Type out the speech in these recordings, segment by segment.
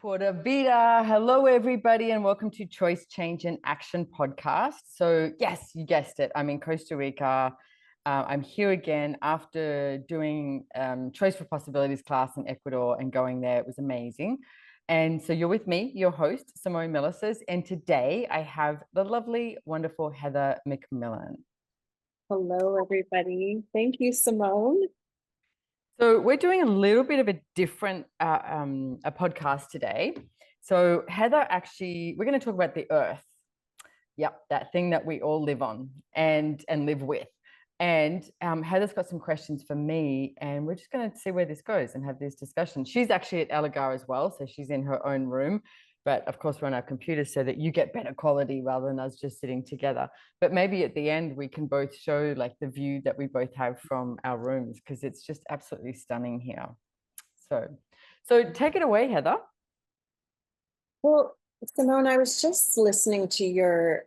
Pura Vida. Hello, everybody, and welcome to Choice, Change, and Action podcast. So, yes, you guessed it. I'm in Costa Rica. I'm here again after doing Choice for Possibilities class in Ecuador and going there. It was amazing. And so you're with me, your host, Simone Milasas. And today I have the lovely, wonderful Heather MacMillan. Hello, everybody. Thank you, Simone. So we're doing a little bit of a different a podcast today. So Heather, actually, we're going to talk about the earth. Yep, that thing that we all live on and live with. And Heather's got some questions for me, and we're just going to see where this goes and have this discussion. She's actually at Algarve as well, so she's in her own room. But of course, we're on our computers so that you get better quality rather than us just sitting together. But maybe at the end, we can both show like the view that we both have from our rooms, because it's just absolutely stunning here. So take it away, Heather. Well, Simone, I was just listening to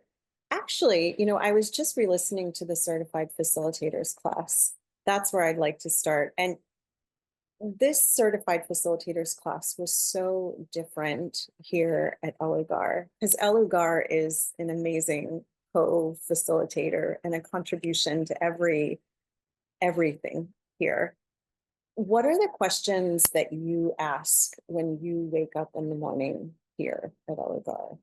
I was just re-listening to the Certified Facilitators class. That's where I'd like to start. And this Certified Facilitators class was so different here at Elugar, because Elugar is an amazing co-facilitator and a contribution to everything here. What are the questions that you ask when you wake up in the morning here at Elugar?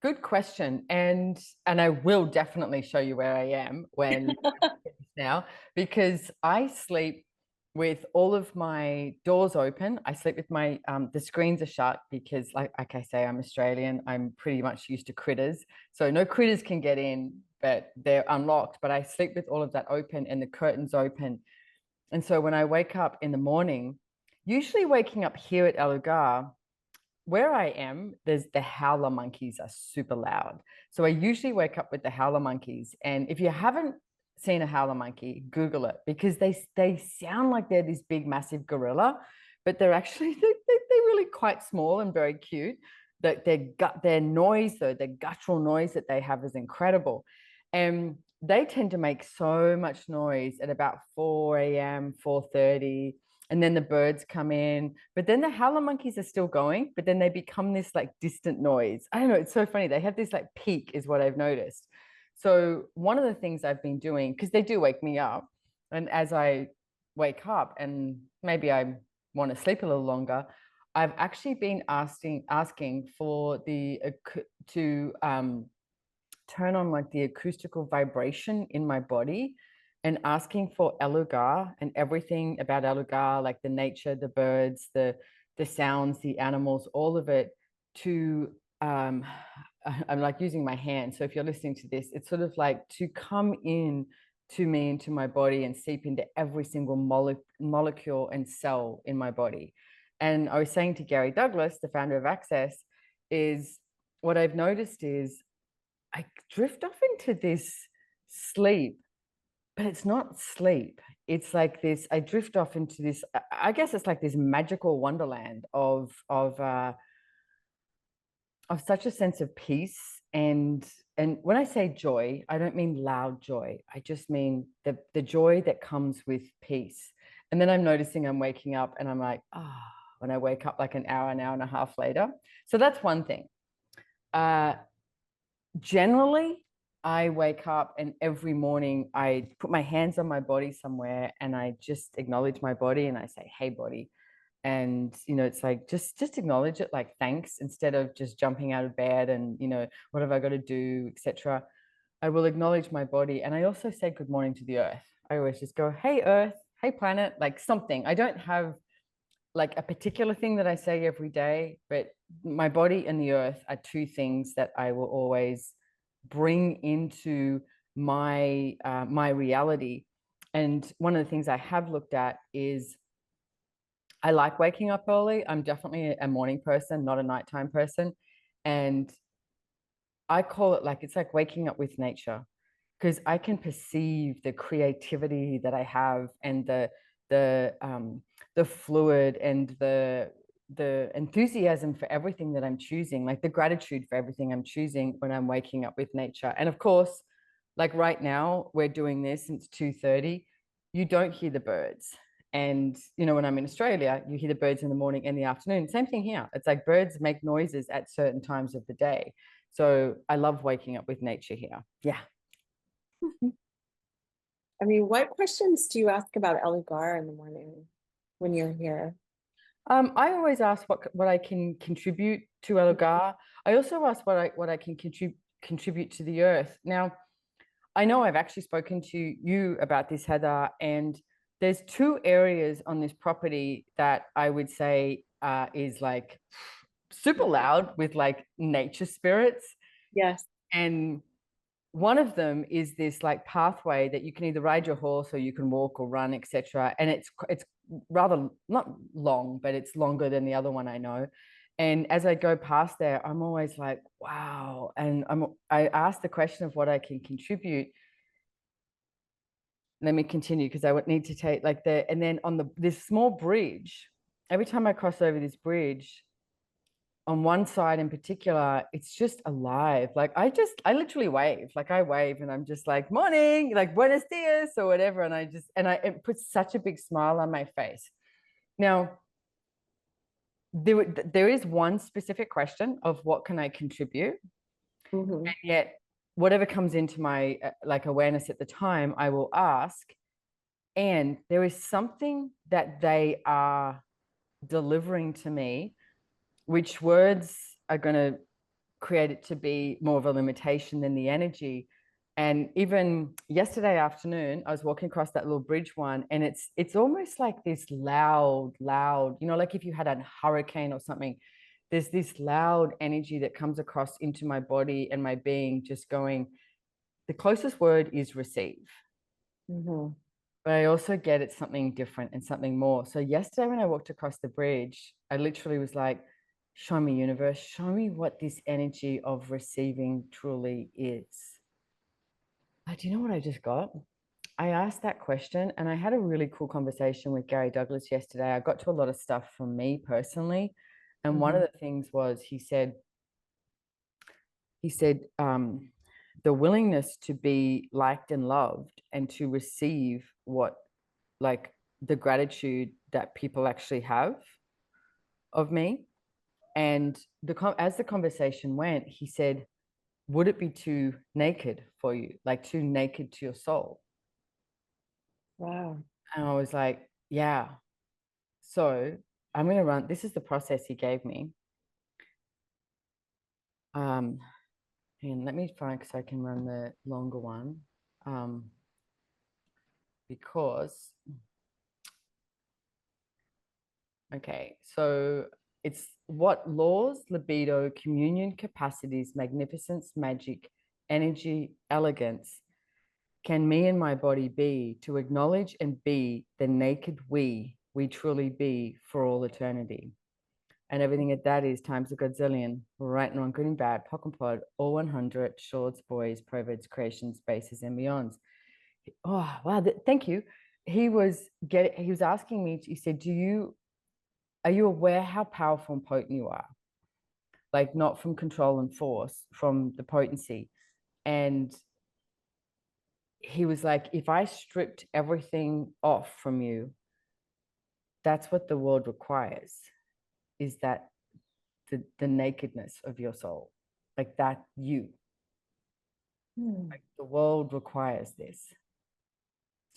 Good question. And I will definitely show you where I am when now, because I sleep with all of my doors open. I sleep with my the screens are shut because like I say, I'm Australian. I'm pretty much used to critters. So no critters can get in, but they're unlocked. But I sleep with all of that open and the curtains open. And so when I wake up in the morning, usually waking up here at Algarve, where I am, there's the howler monkeys are super loud. So I usually wake up with the howler monkeys. And if you haven't seen a howler monkey, Google it, because they sound like they're this big, massive gorilla, but they're actually they're really quite small and very cute. That their noise, though, their guttural noise that they have is incredible. And they tend to make so much noise at about 4 a.m., 4:30, and then the birds come in, but then the howler monkeys are still going, but then they become this like distant noise. I don't know, it's so funny. They have this like peak is what I've noticed. So one of the things I've been doing, because they do wake me up, and as I wake up and maybe I want to sleep a little longer, I've actually been asking for the to turn on like the acoustical vibration in my body, and asking for Elugar and everything about Elugar, like the nature, the birds, the sounds, the animals, all of it to I'm like using my hand. So if you're listening to this, it's sort of like to come in to me, into my body, and seep into every single molecule and cell in my body. And I was saying to Gary Douglas, the founder of Access, is what I've noticed is I drift off into this sleep, but it's not sleep. It's like this, I drift off into this, I guess it's like this magical wonderland of such a sense of peace. And when I say joy, I don't mean loud joy. I just mean the joy that comes with peace. And then I'm noticing I'm waking up and I'm like, when I wake up like an hour and a half later. So that's one thing. Generally, I wake up and every morning I put my hands on my body somewhere and I just acknowledge my body and I say, hey, body. And, it's like, just acknowledge it, like, thanks, instead of just jumping out of bed and, what have I got to do, etc. I will acknowledge my body. And I also say good morning to the earth. I always just go, hey, earth, hey, planet, like something. I don't have like a particular thing that I say every day, but my body and the earth are two things that I will always bring into my my reality. And one of the things I have looked at is I like waking up early. I'm definitely a morning person, not a nighttime person. And I call it like, it's like waking up with nature, because I can perceive the creativity that I have, and the fluid, and the enthusiasm for everything that I'm choosing, like the gratitude for everything I'm choosing when I'm waking up with nature. And of course, like right now, we're doing this since 2:30. You don't hear the birds. And, you know, when I'm in Australia, you hear the birds in the morning and the afternoon. Same thing here. It's like birds make noises at certain times of the day. So I love waking up with nature here. Yeah. I mean, what questions do you ask about Elgar in the morning when you're here? I always ask what I can contribute to Elgar. I also ask what I can contribute to the earth. Now, I know I've actually spoken to you about this, Heather, and there's two areas on this property that I would say is like super loud with like nature spirits. Yes. And one of them is this like pathway that you can either ride your horse or you can walk or run, etc. And it's rather not long, but it's longer than the other one I know. And as I go past there, I'm always like, wow. And I ask the question of what I can contribute. Let me continue because I would need to take like and then on this small bridge, every time I cross over this bridge, on one side in particular, it's just alive. Like I literally wave. Like I wave and I'm just like, morning, like buenos dias or whatever. And it puts such a big smile on my face. Now, there is one specific question of what can I contribute? Mm-hmm. And yet whatever comes into my like awareness at the time, I will ask. And there is something that they are delivering to me, which words are going to create it to be more of a limitation than the energy. And even yesterday afternoon, I was walking across that little bridge one, and it's almost like this loud, you know, like if you had a hurricane or something, there's this loud energy that comes across into my body and my being, just going, the closest word is receive. Mm-hmm. But I also get it's something different and something more. So yesterday when I walked across the bridge, I literally was like, show me universe, show me what this energy of receiving truly is. Do you know what I just got? I asked that question and I had a really cool conversation with Gary Douglas yesterday. I got to a lot of stuff from me personally. And one Mm-hmm. of the things was he said, the willingness to be liked and loved and to receive what, like, the gratitude that people actually have of me. And as the conversation went, he said, would it be too naked for you, like too naked to your soul? Wow. And I was like, yeah. So I'm going to run, this is the process he gave me. And let me find, because I can run the longer one. Because Okay, so it's what laws, libido, communion, capacities, magnificence, magic, energy, elegance can me and my body be to acknowledge and be the naked we truly be for all eternity. And everything at that is times a godzillion, right and wrong, good and bad, POC and pod, all 100, shorts, boys, proverts, creations, spaces, and beyonds. Oh, wow, thank you. He was asking me, he said, are you aware how powerful and potent you are? Like, not from control and force, from the potency. And he was like, if I stripped everything off from you, that's what the world requires, is that the nakedness of your soul, like that you. Hmm. Like, the world requires this.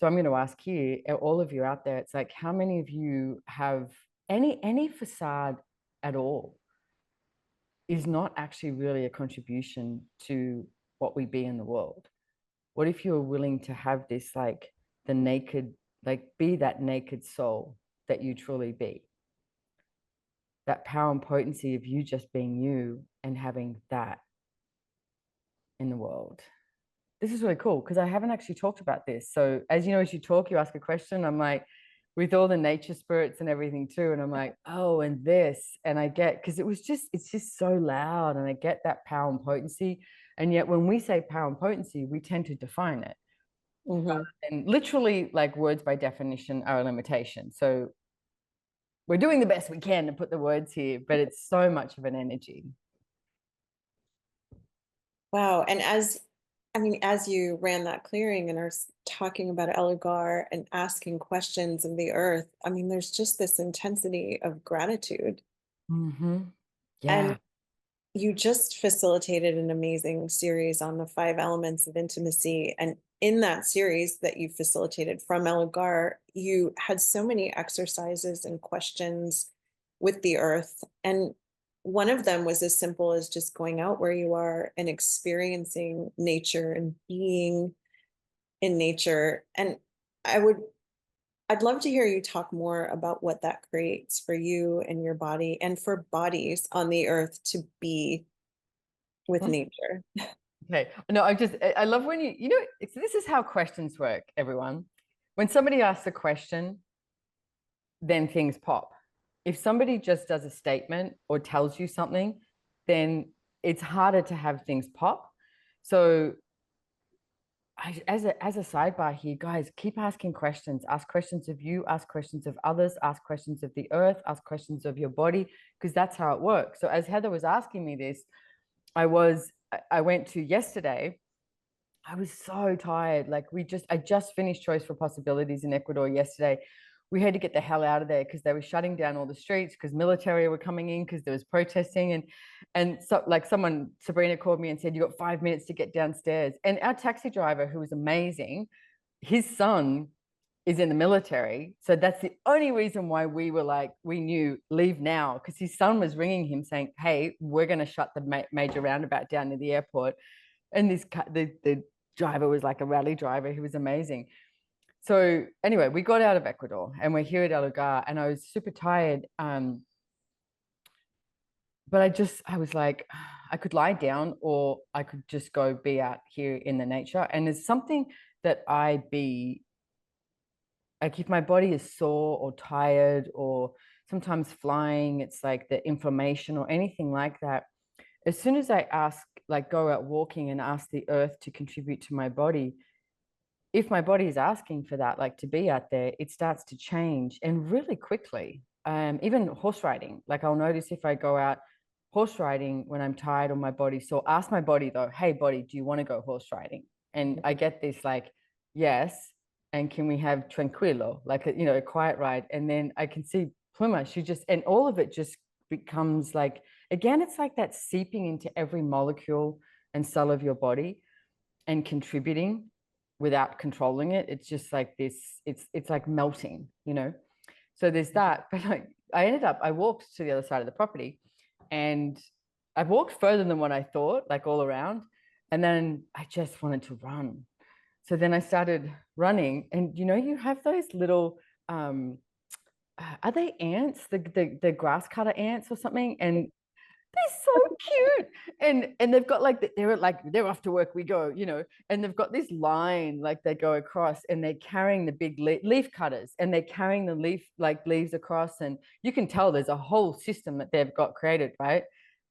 So I'm going to ask you, all of you out there, it's like, how many of you have any facade at all is not actually really a contribution to what we be in the world? What if you're willing to have this, like, the naked, like, be that naked soul that you truly be? That power and potency of you just being you and having that in the world. This is really cool because I haven't actually talked about this. So, as you know, as you talk, you ask a question. I'm like, with all the nature spirits and everything too. And I'm like, oh, and this. And I get, because it's just so loud. And I get that power and potency. And yet when we say power and potency, we tend to define it. Mm-hmm. And literally, like, words by definition are a limitation. So we're doing the best we can to put the words here, but it's so much of an energy. Wow. And as I mean, as you ran that clearing and are talking about Elugar and asking questions of the earth, I mean, there's just this intensity of gratitude. Mm-hmm. And Yeah. you just facilitated an amazing series on the five elements of intimacy. And in that series that you facilitated from Elugar, you had so many exercises and questions with the earth. And one of them was as simple as just going out where you are and experiencing nature and being in nature. And I would I'd love to hear you talk more about what that creates for you and your body and for bodies on the earth to be with nature. Okay. No, I love when this is how questions work, everyone. When somebody asks a question, then things pop. If somebody just does a statement or tells you something, then it's harder to have things pop. So as a sidebar here, guys, keep asking questions. Ask questions of you, ask questions of others, ask questions of the earth, ask questions of your body, because that's how it works. So as Heather was asking me this, I went to yesterday. I was so tired. Like I just finished Choice for Possibilities in Ecuador yesterday. We had to get the hell out of there because they were shutting down all the streets because military were coming in because there was protesting and so like Sabrina called me and said, you got 5 minutes to get downstairs. And our taxi driver, who was amazing, his son is in the military. So that's the only reason why we knew leave now, because his son was ringing him saying, hey, we're going to shut the major roundabout down near the airport. And the driver was like a rally driver. He was amazing. So anyway, we got out of Ecuador and we're here at El Lugar, and I was super tired. But I was like, I could lie down or I could just go be out here in the nature. And there's something that like if my body is sore or tired or sometimes flying, it's like the inflammation or anything like that. As soon as like go out walking and ask the earth to contribute to my body, if my body is asking for that, like to be out there, it starts to change and really quickly. Even horse riding, like I'll notice if I go out horse riding when I'm tired or my body. So ask my body though, hey body, do you want to go horse riding? And I get this like, yes. And can we have tranquilo, like a quiet ride? And then I can see Pluma, and all of it just becomes like, again, it's like that seeping into every molecule and cell of your body and contributing without controlling it. It's just like this, it's like melting. So there's that. But I walked to the other side of the property, and I walked further than what I thought, like all around. And then I just wanted to run. So then I started running, and you have those little are they ants, the grass cutter ants or something? And they're so cute. And they've got they're off to work we go. And they've got this line like they go across, and they're carrying the big leaf cutters, and they're carrying the leaves across, and you can tell there's a whole system that they've got created, right?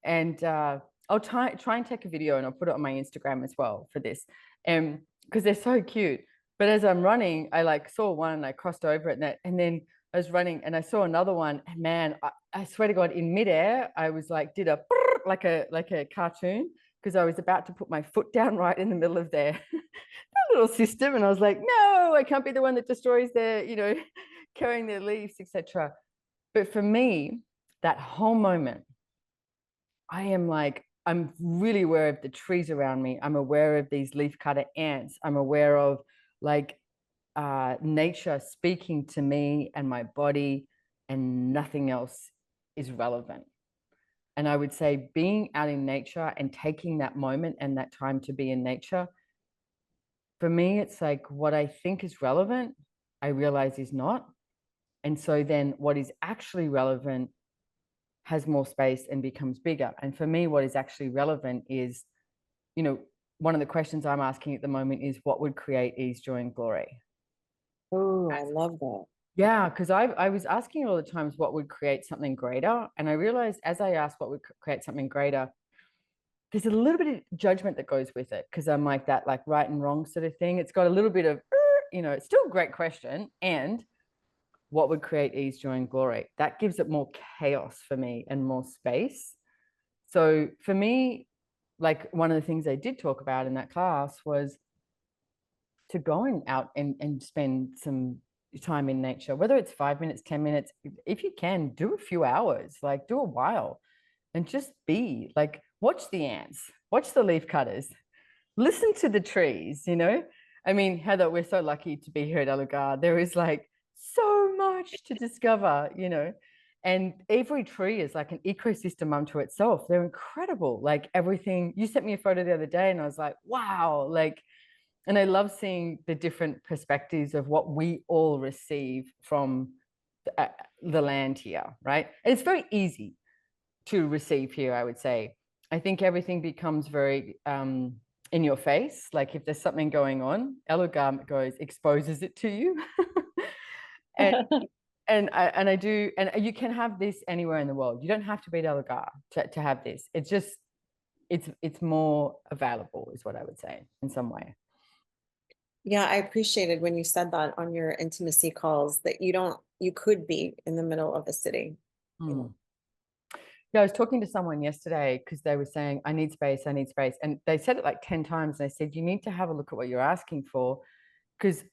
And I'll try and take a video and I'll put it on my Instagram as well for this. Because they're so cute. But as I'm running, I like saw one and I crossed over it, and then I was running and I saw another one. And man, I swear to God, in midair, I was like, did a like a cartoon, because I was about to put my foot down right in the middle of their little system. And I was like, no, I can't be the one that destroys their, carrying their leaves, etc. But for me, that whole moment, I'm really aware of the trees around me. I'm aware of these leaf cutter ants. I'm aware of like nature speaking to me and my body, and nothing else is relevant. And I would say being out in nature and taking that moment and that time to be in nature, for me, it's like what I think is relevant, I realize is not. And so then what is actually relevant has more space and becomes bigger. And for me, what is actually relevant is, one of the questions I'm asking at the moment is what would create ease, joy, and glory? Oh, I love that. Yeah, because I was asking all the times what would create something greater. And I realized as I asked what would create something greater, there's a little bit of judgment that goes with it, because I'm like that, like right and wrong sort of thing. It's got a little bit of, it's still a great question. And what would create ease, joy, and glory? That gives it more chaos for me and more space. So for me, like one of the things they did talk about in that class was to go out and spend some time in nature, whether it's 5 minutes, 10 minutes, if you can, do a few hours, like do a while and just be like, watch the ants, watch the leaf cutters, listen to the trees, you know? I mean, Heather, we're so lucky to be here at Elugar. There is like so much to discover, you know? And every tree is like an ecosystem unto itself. They're incredible. Like everything, you sent me a photo the other day and I was like, wow, like, and I love seeing the different perspectives of what we all receive from the land here, right? And it's very easy to receive here, I would say. I think everything becomes very in your face. Like if there's something going on, Elugar goes, exposes it to you. and I do, and you can have this anywhere in the world. You don't have to be at Elugar to have this. It's just it's more available, is what I would say in some way. Yeah, I appreciated when you said that on your intimacy calls that you could be in the middle of a city, you know. Yeah, I was talking to someone yesterday because they were saying, I need space, I need space. And they said it like 10 times. And I said, you need to have a look at what you're asking for. Because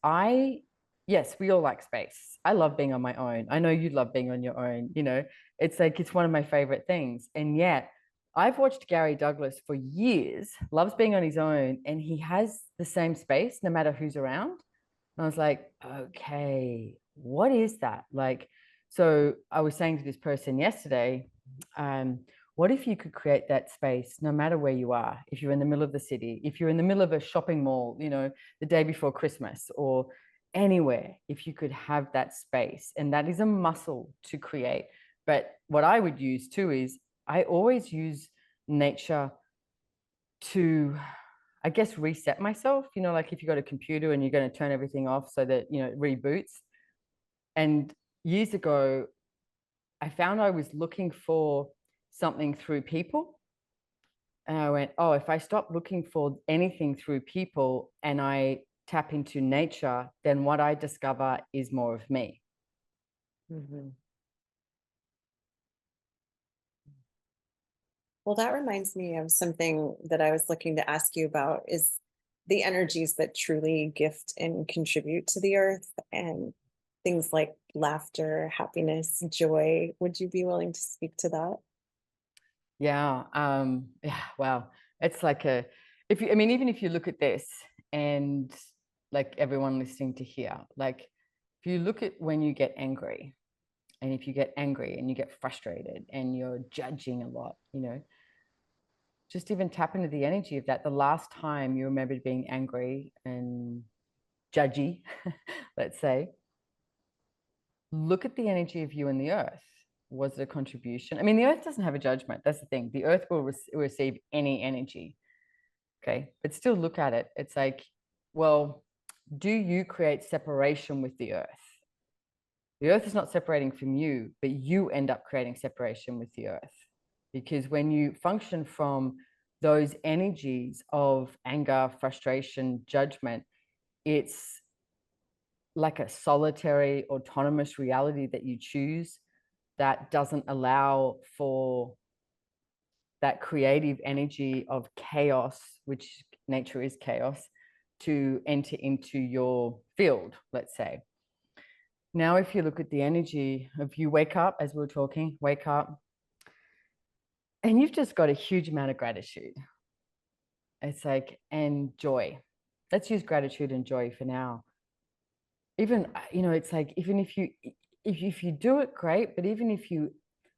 yes, we all like space. I love being on my own. I know you love being on your own. You know, it's like, it's one of my favorite things. And yet, I've watched Gary Douglas for years, loves being on his own, and he has the same space no matter who's around. And I was like, okay, what is that? Like, so I was saying to this person yesterday, what if you could create that space no matter where you are? If you're in the middle of the city, if you're in the middle of a shopping mall, you know, the day before Christmas or anywhere, if you could have that space. And that is a muscle to create. But what I would use too is I always use nature to, I guess, reset myself. You know, like if you got a computer and you're going to turn everything off so that, you know, it reboots. And years ago, I found I was looking for something through people. And I went, oh, if I stop looking for anything through people and I tap into nature, then what I discover is more of me. Mhm. Well, that reminds me of something that I was looking to ask you about is the energies that truly gift and contribute to the earth and things like laughter, happiness, joy. Would you be willing to speak to that? Yeah. Wow. It's like if you, I mean, even if you look at this and like everyone listening to here, like if you look at when you get angry, and if you get angry and you get frustrated and you're judging a lot, you know, just even tap into the energy of that. The last time you remembered being angry and judgy, let's say, look at the energy of you and the earth. Was it a contribution? I mean, the earth doesn't have a judgment. That's the thing. The earth will receive any energy. Okay. But still look at it. It's like, well, do you create separation with the earth? The earth is not separating from you, but you end up creating separation with the earth. Because when you function from those energies of anger, frustration, judgment, it's like a solitary, autonomous reality that you choose that doesn't allow for that creative energy of chaos, which nature is chaos, to enter into your field, let's say. Now, if you look at the energy of you wake up, as we were talking, wake up, and you've just got a huge amount of gratitude. It's like, and joy. Let's use gratitude and joy for now. Even, you know, it's like, even if you do it, great, but even if you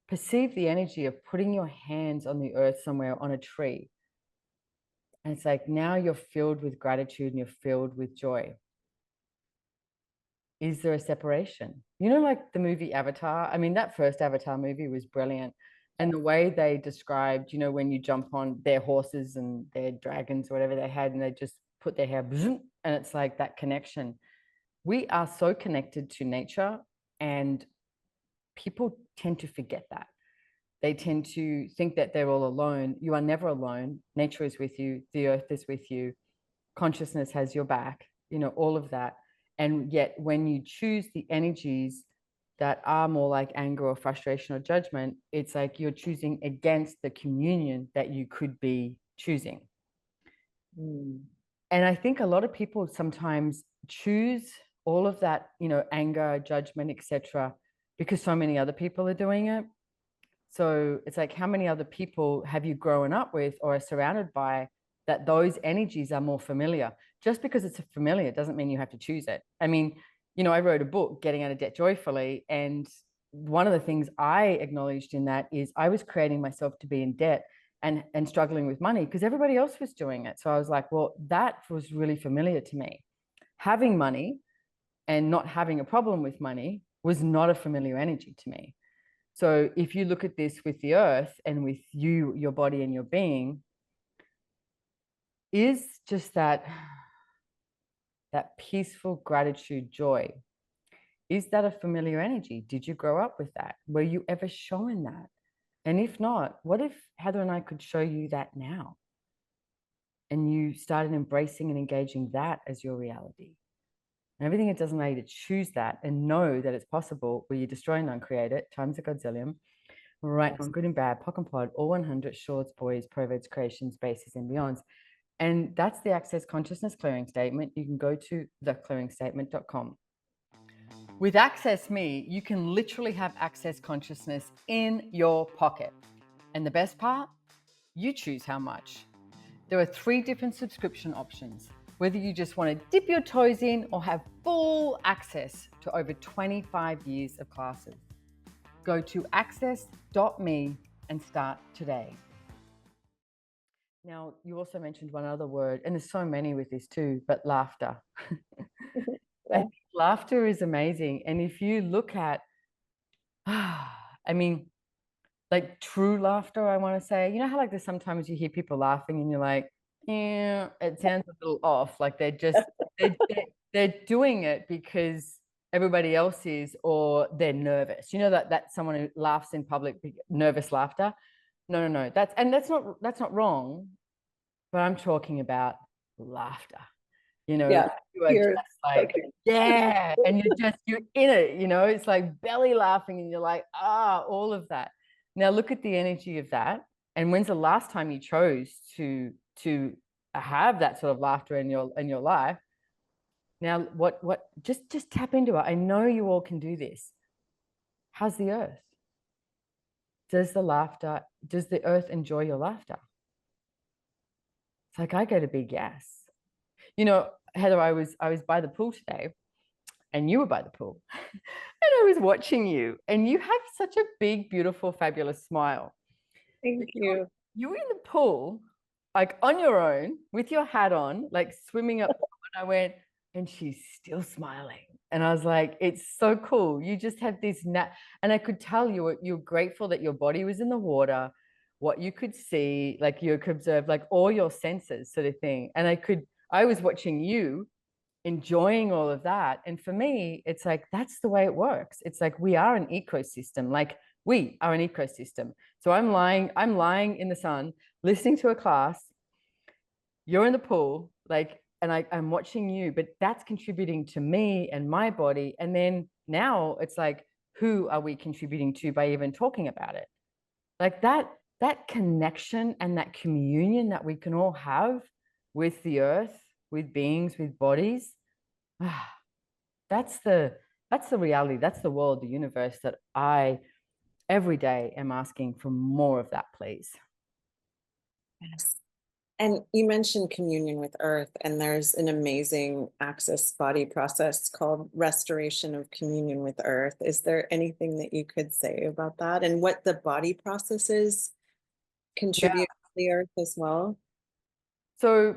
perceive the energy of putting your hands on the earth somewhere on a tree, and it's like now you're filled with gratitude and you're filled with joy. Is there a separation? You know, like the movie Avatar? I mean, that first Avatar movie was brilliant. And the way they described, you know, when you jump on their horses and their dragons, or whatever they had, and they just put their hair, and it's like that connection. We are so connected to nature, and people tend to forget that. They tend to think that they're all alone. You are never alone. Nature is with you, the earth is with you, consciousness has your back, you know, all of that. And yet, when you choose the energies that are more like anger or frustration or judgment, it's like you're choosing against the communion that you could be choosing. Mm. And I think a lot of people sometimes choose all of that, you know, anger, judgment, etc., because so many other people are doing it. So it's like, how many other people have you grown up with or are surrounded by that those energies are more familiar? Just because it's familiar doesn't mean you have to choose it. I mean, you know, I wrote a book, Getting Out of Debt Joyfully, and one of the things I acknowledged in that is I was creating myself to be in debt and struggling with money because everybody else was doing it. So I was like, well, that was really familiar to me. Having money and not having a problem with money was not a familiar energy to me. So if you look at this with the earth and with you, your body and your being, is just that peaceful gratitude, joy. Is that a familiar energy? Did you grow up with that? Were you ever shown that? And if not, what if Heather and I could show you that now? And you started embracing and engaging that as your reality. And everything it doesn't allow you to choose that and know that it's possible where you destroy and uncreate it, times a godzillion, right on good and bad, POC and pod, all 100 shorts, boys, proverts, creations, bases, and beyonds. And that's the Access Consciousness Clearing Statement. You can go to theclearingstatement.com. With Access Me, you can literally have access consciousness in your pocket. And the best part, you choose how much. There are 3 different subscription options, whether you just want to dip your toes in or have full access to over 25 years of classes. Go to access.me and start today. Now, you also mentioned one other word, and there's so many with this too, but laughter. I think laughter is amazing. And if you look at, I mean, like true laughter, I want to say, you know how like there's sometimes you hear people laughing and you're like, yeah, it sounds a little off. Like they're just, they're doing it because everybody else is, or they're nervous. You know, that's someone who laughs in public, nervous laughter. No. That's not wrong, but I'm talking about laughter. You know, Yeah. you are You're just like, yeah, and you're in it, you know, it's like belly laughing and you're like, all of that. Now look at the energy of that. And when's the last time you chose to have that sort of laughter in your life? Now what just tap into it. I know you all can do this. How's the earth? Does the earth enjoy your laughter? It's like I get a big yes. You know, Heather, I was by the pool today and you were by the pool and I was watching you and you have such a big, beautiful, fabulous smile. Thank you. You were in the pool, like on your own with your hat on, like swimming up. And I went, and she's still smiling. And I was like, it's so cool. You just have this and I could tell you're grateful that your body was in the water, what you could see, like you could observe, like all your senses sort of thing. And I was watching you enjoying all of that. And for me, it's like, that's the way it works. It's like, we are an ecosystem. Like we are an ecosystem. So I'm lying in the sun, listening to a class. You're in the pool, like, and I'm watching you, but that's contributing to me and my body. And then now it's like, who are we contributing to by even talking about it? Like that connection and that communion that we can all have with the earth, with beings, with bodies. That's the reality. That's the world, the universe that I every day am asking for more of that, please. Yes. And you mentioned communion with earth, and there's an amazing access body process called restoration of communion with earth. Is there anything that you could say about that and what the body processes contribute to the earth as well? So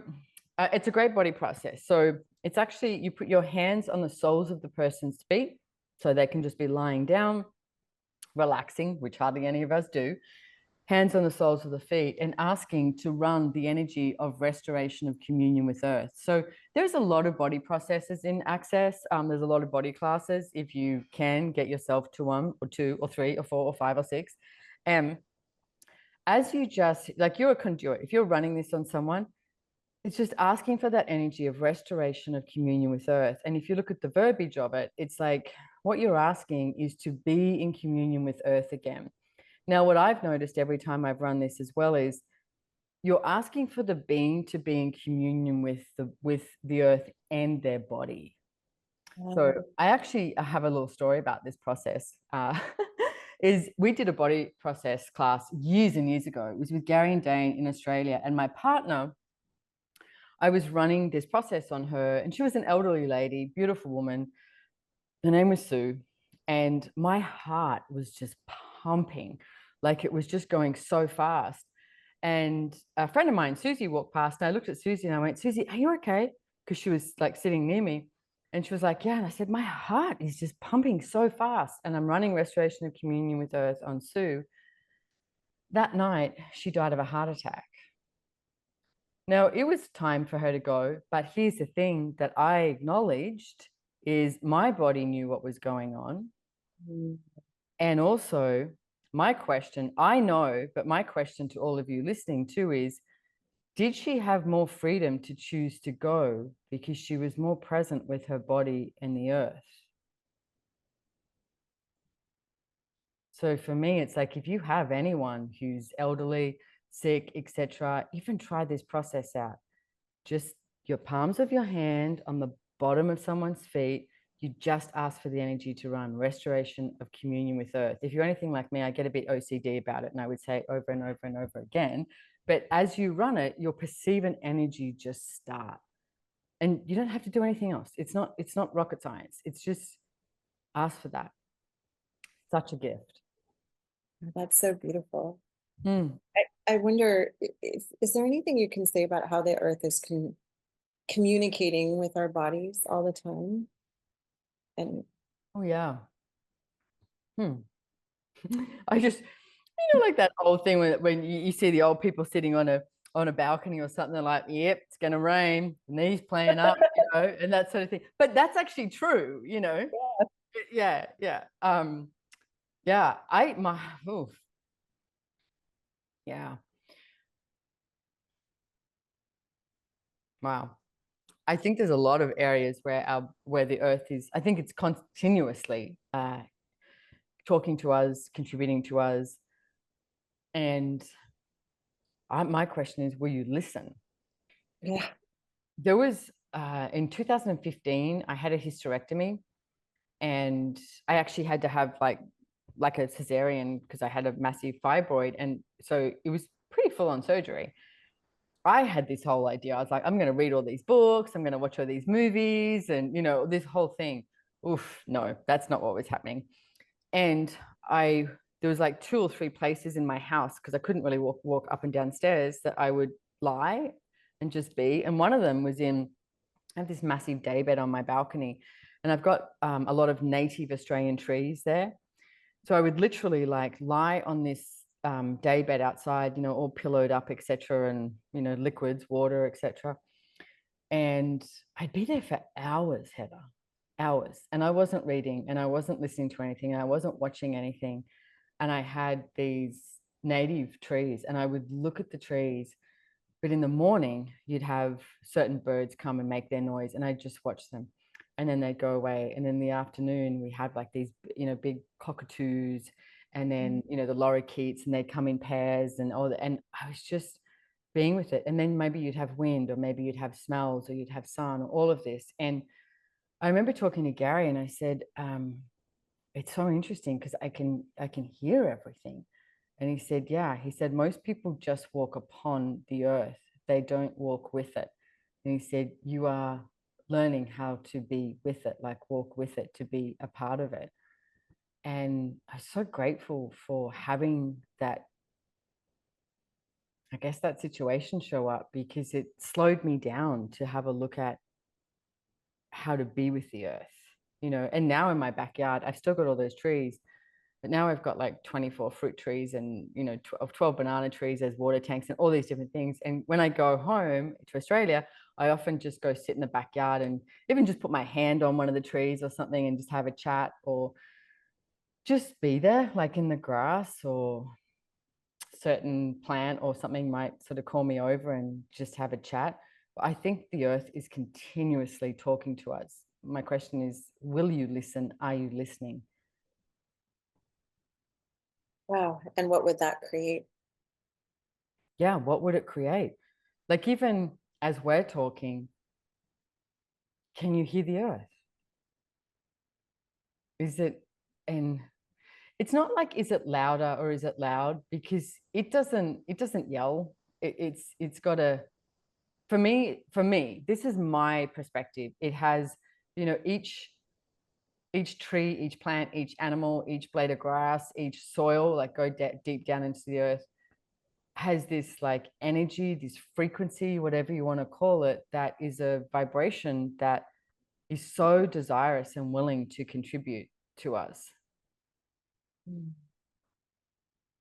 it's a great body process. So it's actually, you put your hands on the soles of the person's feet so they can just be lying down, relaxing, which hardly any of us do, hands on the soles of the feet, and asking to run the energy of restoration of communion with earth. So there's a lot of body processes in Access. There's a lot of body classes. If you can get yourself to 1 or 2 or 3 or 4 or 5 or 6. As you just, like you're a conduit, if you're running this on someone, it's just asking for that energy of restoration of communion with earth. And if you look at the verbiage of it, it's like what you're asking is to be in communion with earth again. Now, what I've noticed every time I've run this as well is you're asking for the being to be in communion with the earth and their body. So I have a little story about this process. Is we did a body process class years and years ago. It was with Gary and Dane in Australia, and my partner, I was running this process on her, and she was an elderly lady, beautiful woman. Her name was Sue, and my heart was just pumping, like it was just going so fast. And a friend of mine, Susie, walked past, and I looked at Susie and I went, Susie, are you okay? Because she was like sitting near me. And she was like, yeah. And I said, my heart is just pumping so fast. And I'm running Restoration of Communion with Earth on Sue. That night, she died of a heart attack. Now, it was time for her to go. But here's the thing that I acknowledged is my body knew what was going on. Mm. And also, my question, I know, but my question to all of you listening too is, did she have more freedom to choose to go because she was more present with her body and the earth? So for me, it's like if you have anyone who's elderly, sick, etc., even try this process out. Just your palms of your hand on the bottom of someone's feet. You just ask for the energy to run restoration of communion with earth. If you're anything like me, I get a bit OCD about it, and I would say it over and over and over again. But as you run it, you'll perceive an energy just start, and you don't have to do anything else. It's not rocket science. It's just ask for that. Such a gift. That's so beautiful. Mm. I wonder, is there anything you can say about how the earth is communicating with our bodies all the time? And Oh yeah. Hmm. I just, like that old thing when you see the old people sitting on a balcony or something, they're like, yep, it's gonna rain, knees playing up, and that sort of thing. But that's actually true, Yeah, yeah. Yeah, oof, yeah. Wow. I think there's a lot of areas where the earth is, I think it's continuously talking to us, contributing to us. And my question is, will you listen? yeah, There was in 2015, I had a hysterectomy, and I actually had to have like a cesarean because I had a massive fibroid, and so it was pretty full on surgery. I had this whole idea. I was like, I'm going to read all these books, I'm going to watch all these movies, and this whole thing. Oof, no, that's not what was happening. And I there was like 2 or 3 places in my house because I couldn't really walk up and down stairs that I would lie and just be. And one of them was I have this massive day bed on my balcony, and I've got a lot of native Australian trees there. So I would literally like lie on this day bed outside, all pillowed up, etc., and liquids, water, etc. And I'd be there for hours, Heather, hours, and I wasn't reading, and I wasn't listening to anything, and I wasn't watching anything, and I had these native trees, and I would look at the trees, but in the morning, you'd have certain birds come and make their noise, and I'd just watch them. And then they'd go away. And in the afternoon, we had like these, big cockatoos, and then, the lorikeets, and they'd come in pairs and all that. And I was just being with it. And then maybe you'd have wind, or maybe you'd have smells, or you'd have sun, or all of this. And I remember talking to Gary, and I said, it's so interesting because I can hear everything. And he said, yeah, he said, most people just walk upon the earth. They don't walk with it. And he said, you are learning how to be with it, like walk with it, to be a part of it. And I'm so grateful for having that, I guess, that situation show up, because it slowed me down to have a look at how to be with the earth, and now in my backyard, I've still got all those trees. But now I've got like 24 fruit trees and, 12 banana trees. There's water tanks and all these different things. And when I go home to Australia, I often just go sit in the backyard and even just put my hand on one of the trees or something and just have a chat, or just be there, like in the grass, or certain plant or something might sort of call me over and just have a chat. I think the earth is continuously talking to us. My question is, will you listen? Are you listening? wow. And what would that create? yeah, what would it create? Like, even as we're talking, can you hear the earth? Is it, and it's not like, is it louder or is it loud? Because it doesn't yell. It's got a, for me, this is my perspective. It has, each tree, each plant, each animal, each blade of grass, each soil, like go deep down into the earth, has this like energy, this frequency, whatever you want to call it, that is a vibration that is so desirous and willing to contribute to us. Mm.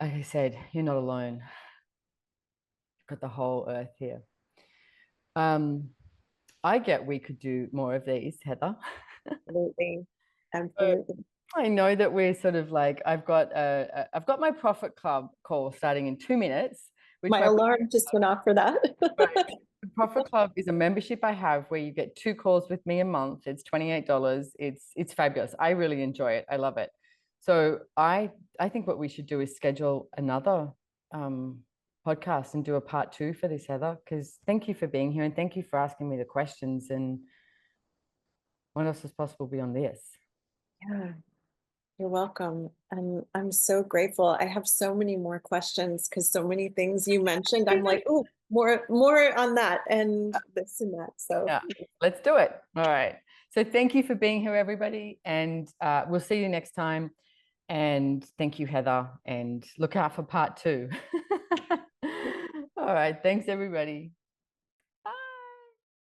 Like I said, you're not alone. You've got the whole earth here. Um, I get we could do more of these, Heather. Absolutely. So Absolutely. I know that we're sort of like, I've got my Profit Club call starting in 2 minutes, which My my alarm just went off for that. right. The Profit Club is a membership I have where you get 2 calls with me a month. It's $28. It's fabulous. I really enjoy it. I love it. So I think what we should do is schedule another um, podcast and do a part 2 for this, Heather. Because thank you for being here and thank you for asking me the questions. And what else is possible beyond this? Yeah, you're welcome. I'm so grateful. I have so many more questions because so many things you mentioned. I'm like, oh, more on that and this and that. So Yeah, let's do it. All right. So thank you for being here, everybody. And we'll see you next time. And thank you, Heather. And look out for part 2. All right. Thanks, everybody.